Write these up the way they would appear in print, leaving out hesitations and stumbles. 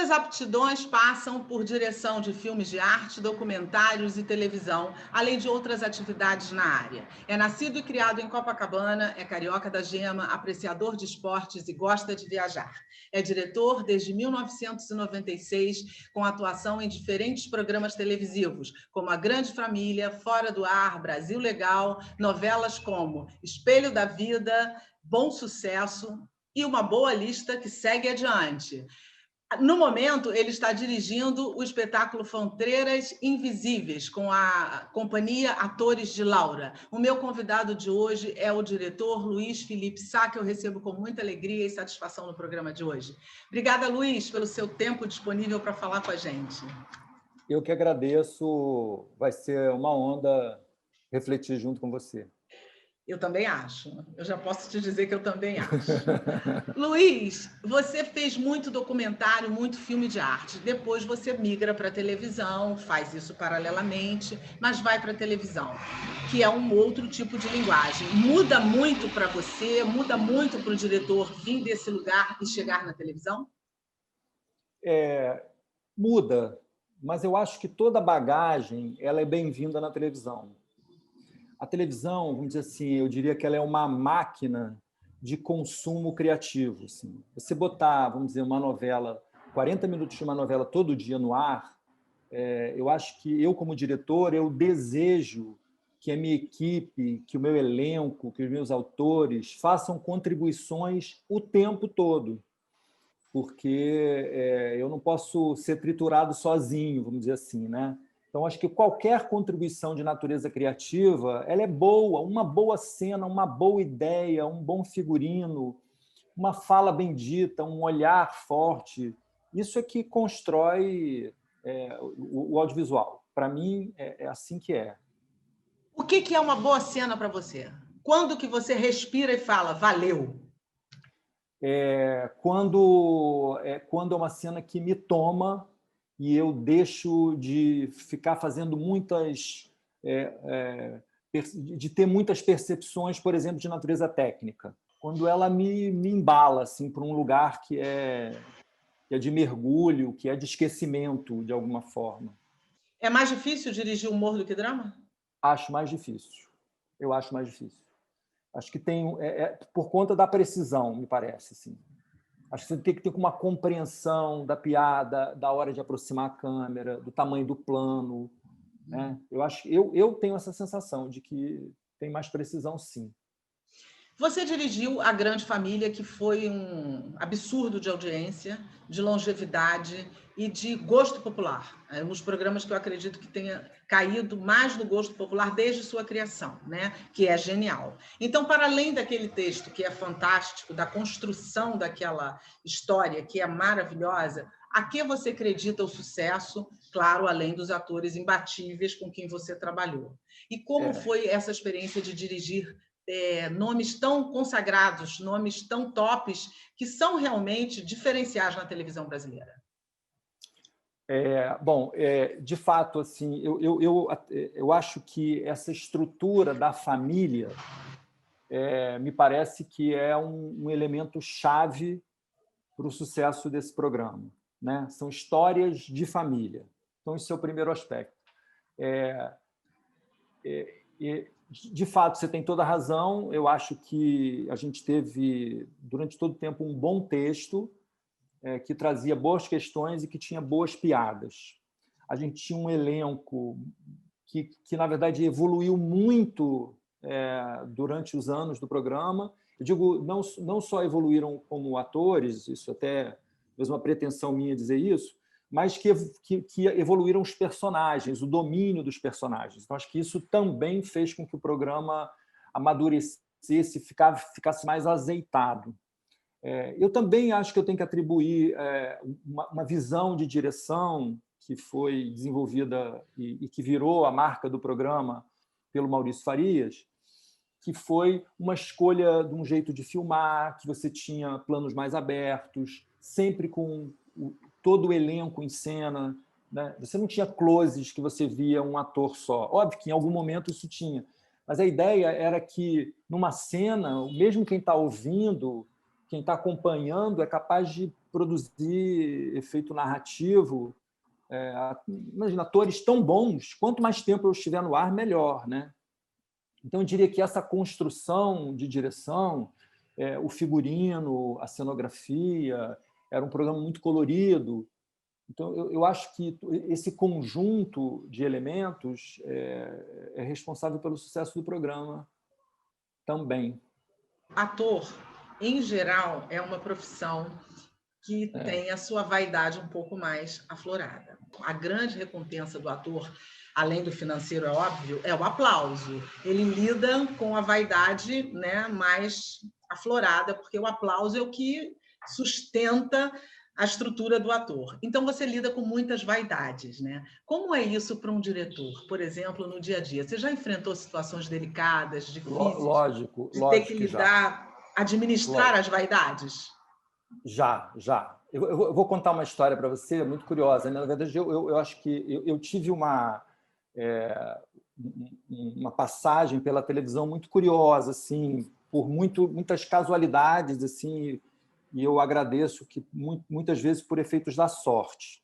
Suas aptidões passam por direção de filmes de arte, documentários e televisão, além de outras atividades na área. É nascido e criado em Copacabana, é carioca da gema, apreciador de esportes e gosta de viajar. É diretor desde 1996, com atuação em diferentes programas televisivos, como A Grande Família, Fora do Ar, Brasil Legal, novelas como Espelho da Vida, Bom Sucesso e uma boa lista que segue adiante. No momento, ele está dirigindo o espetáculo Fronteiras Invisíveis, com a companhia Atores de Laura. O meu convidado de hoje é o diretor Luiz Felipe Sá, que eu recebo com muita alegria e satisfação no programa de hoje. Obrigada, Luiz, pelo seu tempo disponível para falar com a gente. Eu que agradeço, vai ser uma onda refletir junto com você. Eu também acho. Eu já posso te dizer que eu também acho. Luiz, você fez muito documentário, muito filme de arte. Depois você migra para a televisão, faz isso paralelamente, mas vai para a televisão, que é um outro tipo de linguagem. Muda muito para você, muda muito para o diretor vir desse lugar e chegar na televisão? Muda, mas eu acho que toda bagagem ela é bem-vinda na televisão. A televisão, vamos dizer assim, eu diria que ela é uma máquina de consumo criativo. Assim. Você botar, vamos dizer, uma novela, 40 minutos de uma novela todo dia no ar, eu acho que eu, como diretor, eu desejo que a minha equipe, que o meu elenco, que os meus autores façam contribuições o tempo todo, porque eu não posso ser triturado sozinho, vamos dizer assim, né? Então, acho que qualquer contribuição de natureza criativa, ela é boa, uma boa cena, uma boa ideia, um bom figurino, uma fala bem dita, um olhar forte, isso é que constrói o audiovisual. Para mim, é assim que é. O que é uma boa cena para você? Quando que você respira e fala, valeu? Quando é uma cena que me toma e eu deixo de ficar fazendo de ter muitas percepções, por exemplo, de natureza técnica. Quando ela me embala assim, para um lugar que é de mergulho, que é de esquecimento, de alguma forma. É mais difícil dirigir humor do que drama? Acho mais difícil. Eu acho mais difícil. Acho que tem por conta da precisão, me parece. Assim. Acho que você tem que ter uma compreensão da piada, da hora de aproximar a câmera, do tamanho do plano. Né? Eu tenho essa sensação de que tem mais precisão, sim. Você dirigiu A Grande Família, que foi um absurdo de audiência, de longevidade e de gosto popular. É um dos programas que eu acredito que tenha caído mais no gosto popular desde sua criação, né? Que é genial. Então, para além daquele texto que é fantástico, da construção daquela história que é maravilhosa, a que você acredita o sucesso, claro, além dos atores imbatíveis com quem você trabalhou? E como foi essa experiência de dirigir nomes tão consagrados, nomes tão tops, que são realmente diferenciais na televisão brasileira? De fato, assim, eu acho que essa estrutura da família me parece que é um elemento chave para o sucesso desse programa. Né? São histórias de família. Então, esse é o primeiro aspecto. De fato, você tem toda a razão. Eu acho que a gente teve, durante todo o tempo, um bom texto que trazia boas questões e que tinha boas piadas. A gente tinha um elenco que na verdade, evoluiu muito durante os anos do programa. Eu digo, não só evoluíram como atores, isso até mesmo uma pretensão minha dizer isso, mas que evoluíram os personagens, o domínio dos personagens. Então, acho que isso também fez com que o programa amadurecesse, ficasse mais azeitado. Eu também acho que eu tenho que atribuir uma visão de direção que foi desenvolvida e que virou a marca do programa pelo Maurício Farias, que foi uma escolha de um jeito de filmar, que você tinha planos mais abertos, sempre com todo o elenco em cena. Né? Você não tinha closes que você via um ator só. Óbvio que em algum momento isso tinha, mas a ideia era que, numa cena, mesmo quem está ouvindo quem está acompanhando é capaz de produzir efeito narrativo. Imagina, atores tão bons, quanto mais tempo eu estiver no ar, melhor, né? Então, eu diria que essa construção de direção, o figurino, a cenografia, era um programa muito colorido. Então, eu acho que esse conjunto de elementos é responsável pelo sucesso do programa também. Ator, em geral, é uma profissão que tem a sua vaidade um pouco mais aflorada. A grande recompensa do ator, além do financeiro, é óbvio, é o aplauso. Ele lida com a vaidade, né, mais aflorada, porque o aplauso é o que sustenta a estrutura do ator. Então, você lida com muitas vaidades, né? Como é isso para um diretor, por exemplo, no dia a dia? Você já enfrentou situações delicadas, difíceis, Lógico ter que que já. lidar, administrar as vaidades? Já. Eu vou contar uma história para você, muito curiosa. Na verdade, eu acho que eu tive uma passagem pela televisão muito curiosa, assim, por muitas casualidades, assim, e eu agradeço que muitas vezes por efeitos da sorte.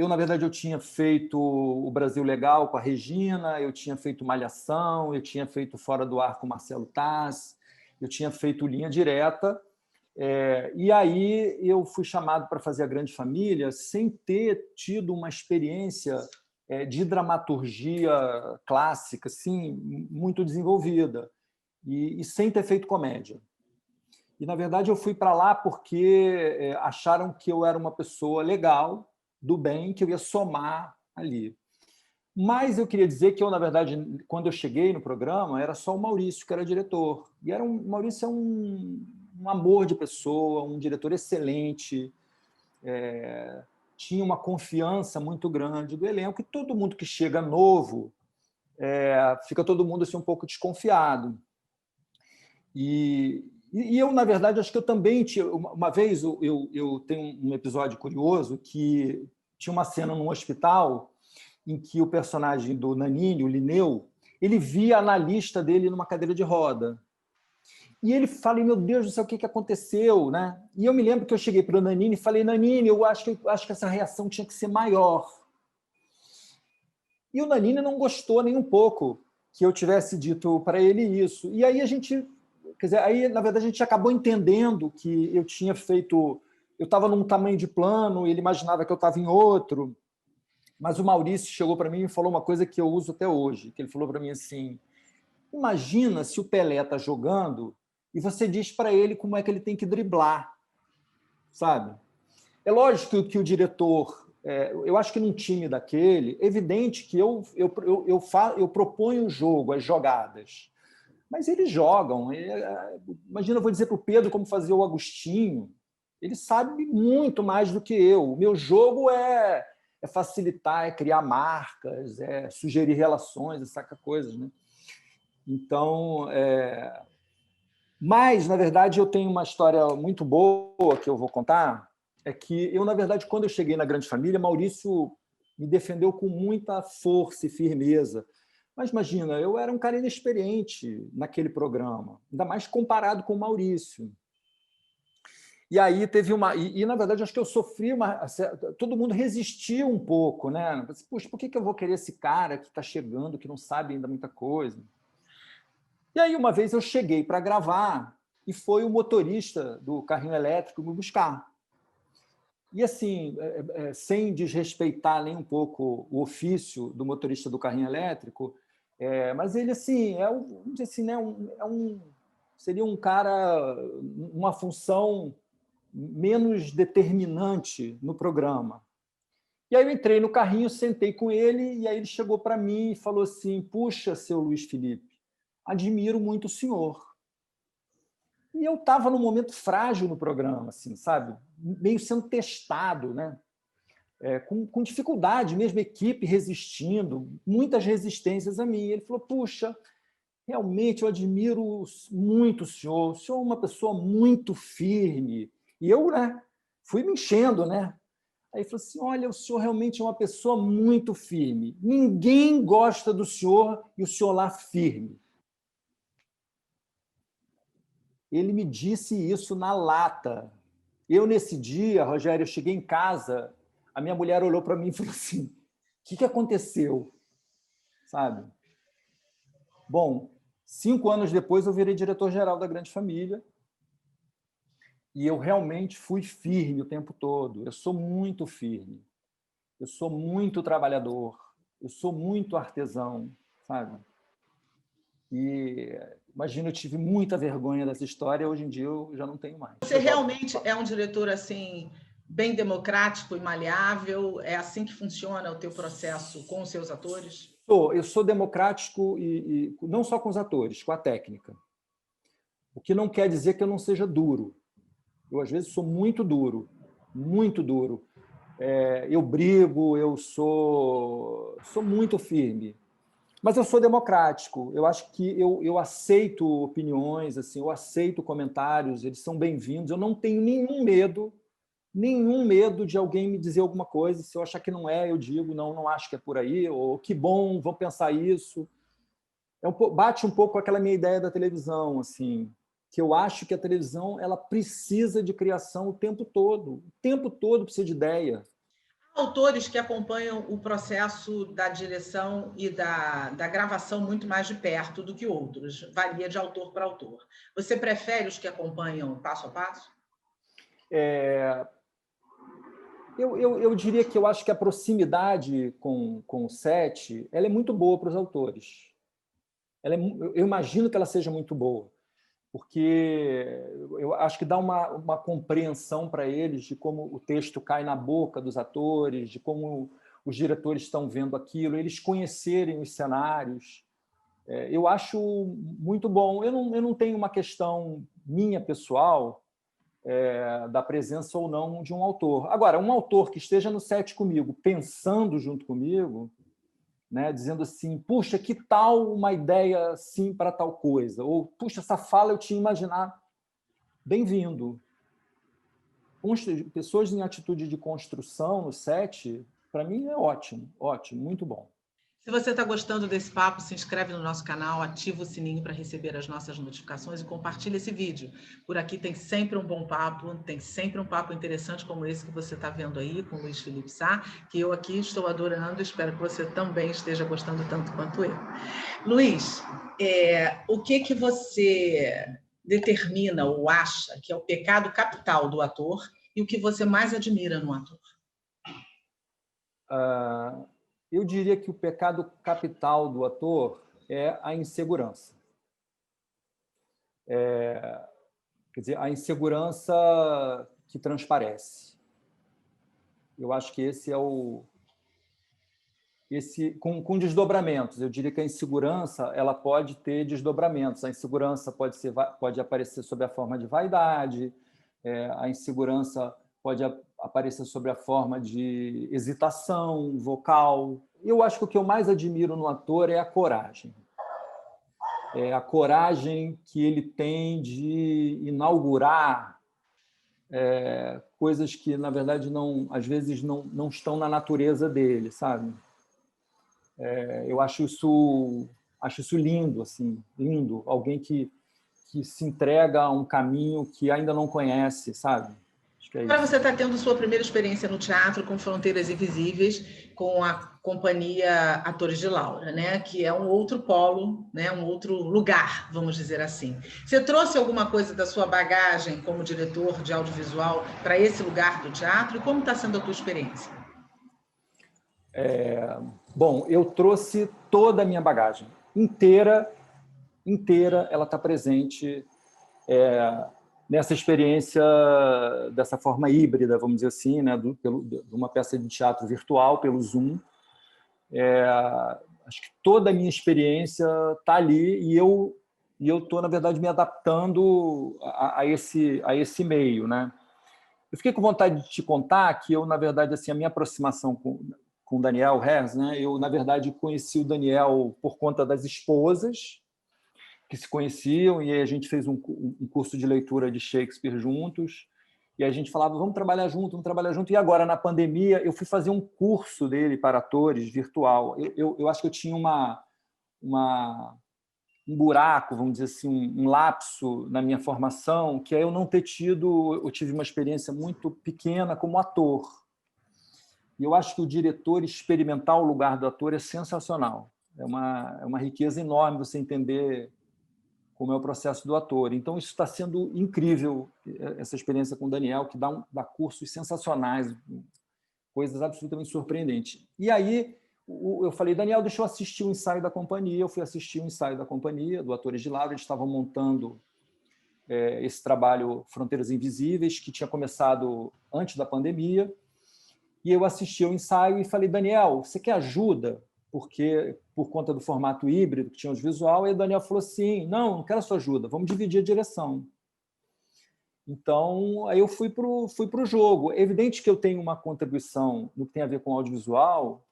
Na verdade, eu tinha feito o Brasil Legal com a Regina, eu tinha feito Malhação, eu tinha feito Fora do Ar com o Marcelo Taz, eu tinha feito Linha Direta, e aí eu fui chamado para fazer A Grande Família sem ter tido uma experiência de dramaturgia clássica, assim, muito desenvolvida, e sem ter feito comédia. E, na verdade, eu fui para lá porque acharam que eu era uma pessoa legal, do bem, que eu ia somar ali. Mas eu queria dizer que eu, na verdade, quando eu cheguei no programa, era só o Maurício, que era diretor. E o Maurício é um amor de pessoa, um diretor excelente, tinha uma confiança muito grande do elenco, e todo mundo que chega novo fica todo mundo assim, um pouco desconfiado. E eu, na verdade, acho que eu também tinha... Uma vez eu tenho um episódio curioso que tinha uma cena num hospital em que o personagem do Nanini, o Linneu, ele via a analista dele numa cadeira de roda. E ele fala, meu Deus do céu, o que aconteceu? Né? E eu me lembro que eu cheguei para o Nanini e falei, Nanini, eu acho que essa reação tinha que ser maior. E o Nanini não gostou nem um pouco que eu tivesse dito para ele isso. E aí a gente... Quer dizer, aí, na verdade, a gente acabou entendendo que eu tinha feito... Eu estava num tamanho de plano, ele imaginava que eu estava em outro. Mas o Maurício chegou para mim e falou uma coisa que eu uso até hoje, que ele falou para mim assim, imagina se o Pelé está jogando e você diz para ele como é que ele tem que driblar, sabe? É lógico que o diretor... eu acho que num time daquele, é evidente que eu proponho o jogo, as jogadas. Mas eles jogam. Imagina, eu vou dizer para o Pedro como fazer o Agostinho. Ele sabe muito mais do que eu. O meu jogo é facilitar, é criar marcas, é sugerir relações, essa coisas, né? Então, mas, na verdade, eu tenho uma história muito boa que eu vou contar, é que eu, na verdade, quando eu cheguei na Grande Família, Maurício me defendeu com muita força e firmeza. Mas imagina, eu era um cara inexperiente naquele programa, ainda mais comparado com o Maurício. E aí teve uma... E na verdade, acho que eu sofri uma... Todo mundo resistiu um pouco, né? Puxa, por que eu vou querer esse cara que está chegando, que não sabe ainda muita coisa? E aí, uma vez, eu cheguei para gravar e foi o motorista do carrinho elétrico me buscar. E, assim, sem desrespeitar nem um pouco o ofício do motorista do carrinho elétrico, mas ele, assim, vamos dizer assim, né, seria um cara, uma função menos determinante no programa. E aí eu entrei no carrinho, sentei com ele, e aí ele chegou para mim e falou assim, puxa, seu Luiz Felipe, admiro muito o senhor. E eu estava num momento frágil no programa, assim, sabe? Meio sendo testado, né? Com dificuldade mesmo, equipe resistindo, muitas resistências a mim. Ele falou, puxa, realmente eu admiro muito o senhor é uma pessoa muito firme. E eu, né, fui me enchendo, né? Aí ele falou assim, olha, o senhor realmente é uma pessoa muito firme. Ninguém gosta do senhor e o senhor lá firme. Ele me disse isso na lata. Eu, nesse dia, Rogério, eu cheguei em casa, a minha mulher olhou para mim e falou assim, o que aconteceu? Sabe? Bom, 5 anos depois eu virei diretor-geral da Grande Família e eu realmente fui firme o tempo todo. Eu sou muito firme, eu sou muito trabalhador, eu sou muito artesão, sabe? E imagino, eu tive muita vergonha dessa história, hoje em dia eu já não tenho mais. Você realmente é um diretor assim bem democrático e maleável? É assim que funciona o teu processo com os seus atores? Eu sou democrático e não só com os atores, com a técnica. O que não quer dizer que eu não seja duro. Eu, às vezes, sou muito duro, muito duro. Eu brigo, eu sou muito firme. Mas eu sou democrático. Eu acho que eu aceito opiniões, assim, eu aceito comentários, eles são bem-vindos. Eu não tenho nenhum medo de alguém me dizer alguma coisa. Se eu achar que não é, eu digo, não acho que é por aí, ou que bom, vou pensar isso. Bate um pouco com aquela minha ideia da televisão, assim, que eu acho que a televisão ela precisa de criação o tempo todo precisa de ideia. Autores que acompanham o processo da direção e da gravação muito mais de perto do que outros, varia de autor para autor. Você prefere os que acompanham passo a passo? Eu diria que eu acho que a proximidade com o set ela é muito boa para os autores. Eu imagino que ela seja muito boa, porque eu acho que dá uma compreensão para eles de como o texto cai na boca dos atores, de como os diretores estão vendo aquilo, eles conhecerem os cenários. Eu acho muito bom. Eu não tenho uma questão minha pessoal da presença ou não de um autor. Agora, um autor que esteja no set comigo, pensando junto comigo, né, dizendo assim, puxa, que tal uma ideia assim para tal coisa? Ou, puxa, essa fala eu tinha imaginado. Bem-vindo. Pessoas em atitude de construção no set, para mim é ótimo, muito bom. Se você está gostando desse papo, se inscreve no nosso canal, ativa o sininho para receber as nossas notificações e compartilha esse vídeo. Por aqui tem sempre um bom papo, tem sempre um papo interessante como esse que você está vendo aí com o Luiz Felipe Sá, que eu aqui estou adorando, espero que você também esteja gostando tanto quanto eu. Luiz, o que você determina ou acha que é o pecado capital do ator e o que você mais admira no ator? Eu diria que o pecado capital do ator é a insegurança. Quer dizer, a insegurança que transparece. Eu acho que esse é com desdobramentos. Eu diria que a insegurança ela pode ter desdobramentos. A insegurança pode aparecer sob a forma de vaidade, a insegurança pode aparecer sob a forma de hesitação vocal. Eu acho que o que eu mais admiro no ator é a coragem. É a coragem que ele tem de inaugurar coisas que, na verdade, às vezes não estão na natureza dele, sabe? Eu acho isso lindo, assim, lindo. Alguém que se entrega a um caminho que ainda não conhece, sabe? Acho que é Agora isso. você está tendo sua primeira experiência no teatro com Fronteiras Invisíveis, com a companhia Atores de Laura, né? Que é um outro polo, né? Um outro lugar, vamos dizer assim. Você trouxe alguma coisa da sua bagagem como diretor de audiovisual para esse lugar do teatro? E como está sendo a tua experiência? Bom, eu trouxe toda a minha bagagem inteira, ela está presente nessa experiência dessa forma híbrida, vamos dizer assim, né, de uma peça de teatro virtual pelo Zoom. Acho que toda a minha experiência está ali e eu estou, na verdade, me adaptando a esse meio, né? Eu fiquei com vontade de te contar que eu, na verdade, assim, a minha aproximação com o Daniel Herz, né? Eu, na verdade, conheci o Daniel por conta das esposas que se conheciam e a gente fez um curso de leitura de Shakespeare juntos e a gente falava, vamos trabalhar junto. E agora, na pandemia, eu fui fazer um curso dele para atores virtual. Eu acho que eu tinha uma buraco, vamos dizer assim, um lapso na minha formação, que é eu não ter tido, eu tive uma experiência muito pequena como ator. E eu acho que o diretor experimentar o lugar do ator é sensacional. É uma riqueza enorme você entender como é o processo do ator. Então, isso está sendo incrível, essa experiência com o Daniel, que dá cursos sensacionais, coisas absolutamente surpreendentes. E aí, eu falei, Daniel, deixa eu assistir o ensaio da companhia. Eu fui assistir o ensaio da companhia, do Atores de Lavra. Eles estavam montando esse trabalho Fronteiras Invisíveis, que tinha começado antes da pandemia. E eu assisti ao ensaio e falei, Daniel, você quer ajuda? Porque, por conta do formato híbrido, que tinha os visual, e o Daniel falou assim, não quero a sua ajuda, vamos dividir a direção. Então, aí eu fui para o jogo. É evidente que eu tenho uma contribuição no que tem a ver com audiovisual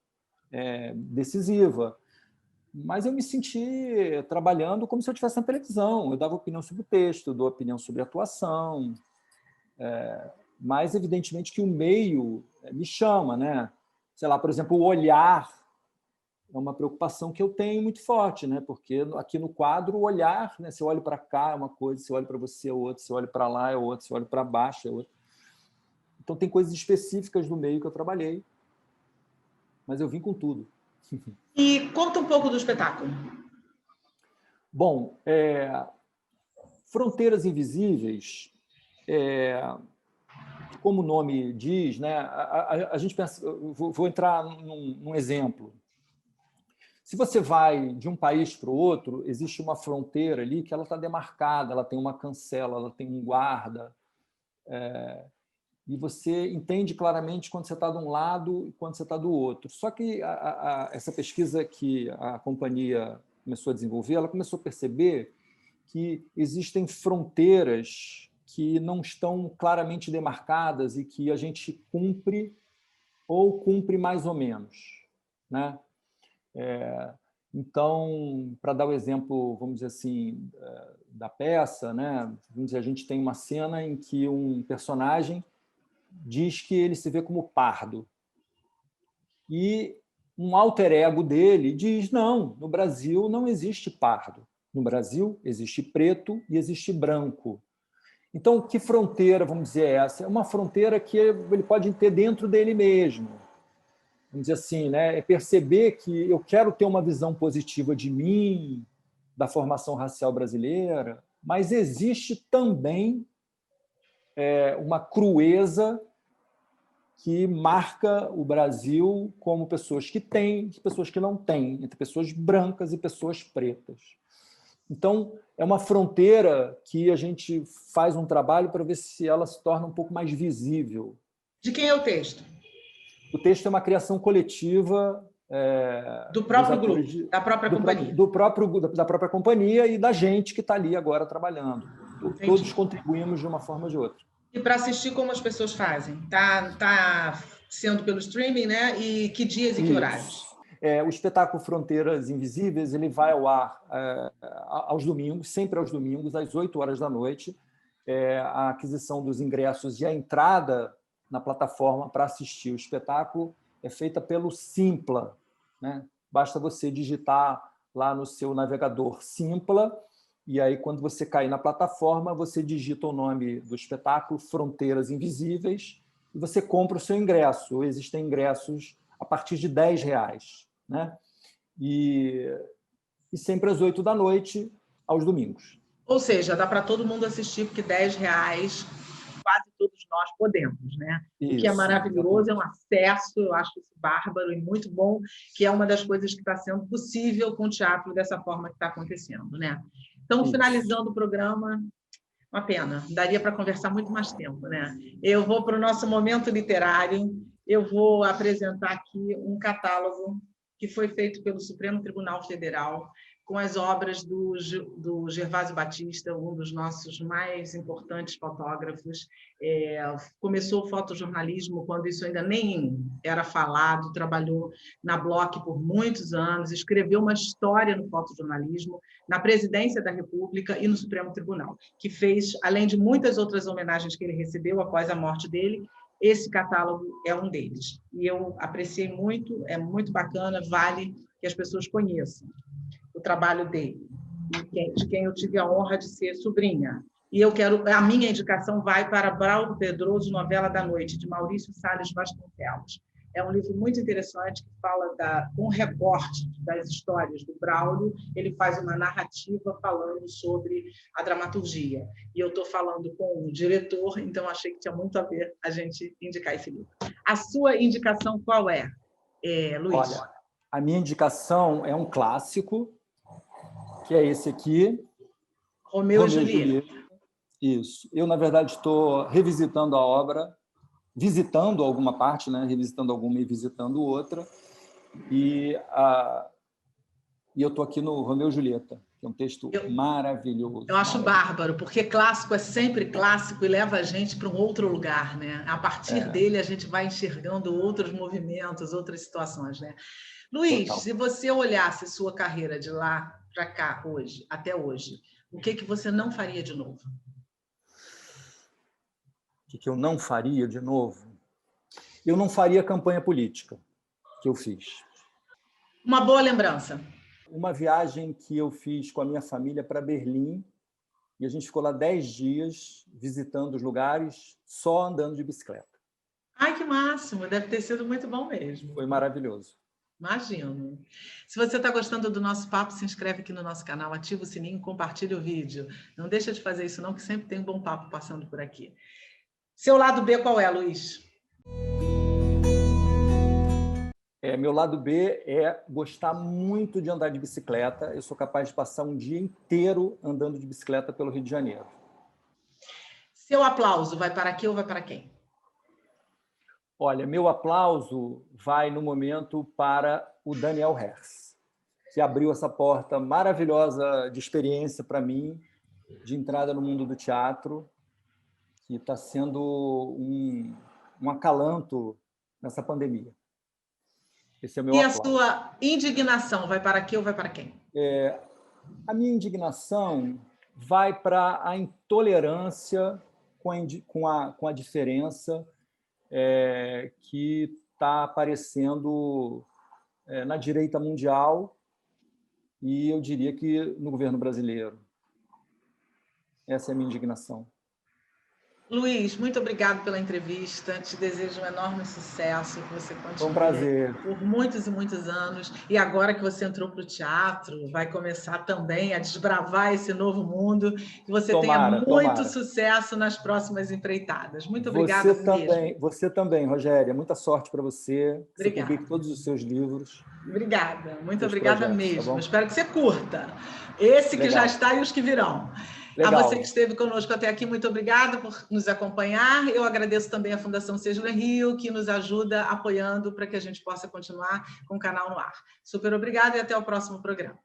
decisiva, mas eu me senti trabalhando como se eu estivesse na televisão. Eu dava opinião sobre o texto, eu dou opinião sobre a atuação, mas, evidentemente, que o meio me chama, né? Sei lá, por exemplo, o olhar é uma preocupação que eu tenho muito forte, né? Porque aqui no quadro, o olhar, né? Se eu olho para cá é uma coisa, se eu olho para você é outra, se eu olho para lá é outra, se eu olho para baixo é outra. Então, tem coisas específicas do meio que eu trabalhei, mas eu vim com tudo. E conta um pouco do espetáculo. Bom, Fronteiras Invisíveis, como o nome diz, né? A gente pensa, vou entrar num exemplo. Se você vai de um país para o outro, existe uma fronteira ali que ela está demarcada, ela tem uma cancela, ela tem um guarda, e você entende claramente quando você está de um lado e quando você está do outro. Só que essa pesquisa que a companhia começou a desenvolver, ela começou a perceber que existem fronteiras que não estão claramente demarcadas e que a gente cumpre ou cumpre mais ou menos, né? Então, para dar o exemplo, vamos dizer assim, da peça, né? Vamos dizer, a gente tem uma cena em que um personagem diz que ele se vê como pardo. E um alter ego dele diz, não, no Brasil não existe pardo. No Brasil existe preto e existe branco. Então, que fronteira, vamos dizer, é essa? É uma fronteira que ele pode ter dentro dele mesmo. Vamos dizer assim, né? É perceber que eu quero ter uma visão positiva de mim, da formação racial brasileira, mas existe também uma crueza que marca o Brasil como pessoas que têm e pessoas que não têm, entre pessoas brancas e pessoas pretas. Então, é uma fronteira que a gente faz um trabalho para ver se ela se torna um pouco mais visível. De quem é o texto? O texto é uma criação coletiva do próprio grupo, da própria companhia. Da própria companhia e da gente que está ali agora trabalhando. Entendi. Todos contribuímos de uma forma ou de outra. E para assistir, como as pessoas fazem? Tá sendo pelo streaming, né? E que dias e que horários? O espetáculo Fronteiras Invisíveis ele vai ao ar aos domingos, sempre aos domingos, às 8 horas da noite. A aquisição dos ingressos e a entrada na plataforma para assistir o espetáculo é feita pelo Simpla, né? Basta você digitar lá no seu navegador Simpla, e aí, quando você cair na plataforma, você digita o nome do espetáculo, Fronteiras Invisíveis, e você compra o seu ingresso. Existem ingressos a partir de R$10, né? E sempre às 8 da noite, aos domingos. Ou seja, dá para todo mundo assistir, porque R$10 quase todos nós podemos, né? Isso, o que é maravilhoso, é um acesso, eu acho isso bárbaro e muito bom, que é uma das coisas que está sendo possível com o teatro dessa forma que está acontecendo, né? Então, finalizando o programa, uma pena, daria para conversar muito mais tempo, né? Eu vou para o nosso momento literário, eu vou apresentar aqui um catálogo que foi feito pelo Supremo Tribunal Federal, com as obras do Gervásio Batista, um dos nossos mais importantes fotógrafos. Começou o fotojornalismo quando isso ainda nem era falado, trabalhou na Bloch por muitos anos, escreveu uma história no fotojornalismo, na Presidência da República e no Supremo Tribunal, que fez, além de muitas outras homenagens que ele recebeu após a morte dele, esse catálogo é um deles. E eu apreciei muito, é muito bacana, vale que as pessoas conheçam o trabalho dele. de quem eu tive a honra de ser sobrinha. E a minha indicação vai para Braulio Pedroso, Novela da Noite, de Maurício Salles Vasconcelos. É um livro muito interessante que fala com recorte das histórias do Braulio. Ele faz uma narrativa falando sobre a dramaturgia. E eu estou falando com o diretor, então achei que tinha muito a ver a gente indicar esse livro. A sua indicação qual é, Luiz? Olha, a minha indicação é um clássico, que é esse aqui. Romeu e Julieta. Isso. Eu, na verdade, estou revisitando a obra, visitando alguma parte, né? Revisitando alguma e visitando outra. E eu estou aqui no Romeu e Julieta, que é um texto maravilhoso. Eu acho bárbaro, porque clássico é sempre clássico e leva a gente para um outro lugar, né? A partir dele, a gente vai enxergando outros movimentos, outras situações, né? Luiz, total. Se você olhasse sua carreira de lá para cá, até hoje, o que você não faria de novo? O que eu não faria de novo? Eu não faria a campanha política que eu fiz. Uma boa lembrança. Uma viagem que eu fiz com a minha família para Berlim, e a gente ficou lá 10 dias visitando os lugares, só andando de bicicleta. Ai, que máximo! Deve ter sido muito bom mesmo. Foi maravilhoso. Imagino. Se você está gostando do nosso papo, se inscreve aqui no nosso canal, ativa o sininho, compartilha o vídeo. Não deixa de fazer isso não, que sempre tem um bom papo passando por aqui. Seu lado B qual é, Luiz? Meu lado B é gostar muito de andar de bicicleta. Eu sou capaz de passar um dia inteiro andando de bicicleta pelo Rio de Janeiro. Seu aplauso vai para aqui ou vai para quem? Olha, meu aplauso vai, no momento, para o Daniel Herz, que abriu essa porta maravilhosa de experiência para mim, de entrada no mundo do teatro, que está sendo um acalanto nessa pandemia. Esse é o meu aplauso. A sua indignação vai para aqui ou vai para quem? A minha indignação vai para a intolerância com a diferença que está aparecendo na direita mundial e eu diria que no governo brasileiro. Essa é a minha indignação. Luiz, muito obrigado pela entrevista. Te desejo um enorme sucesso, que você continue. Foi um prazer. Por muitos e muitos anos. E agora que você entrou para o teatro, vai começar também a desbravar esse novo mundo. Que você tenha muito sucesso nas próximas empreitadas. Muito obrigada mesmo. Você também, Rogéria. Muita sorte para você. Você publique todos os seus livros. Obrigada. Muito obrigada mesmo. Tá, espero que você curta. Esse que já está e os que virão. Legal. A você que esteve conosco até aqui, muito obrigada por nos acompanhar. Eu agradeço também a Fundação Sesler Rio, que nos ajuda apoiando para que a gente possa continuar com o canal no ar. Super obrigada e até o próximo programa.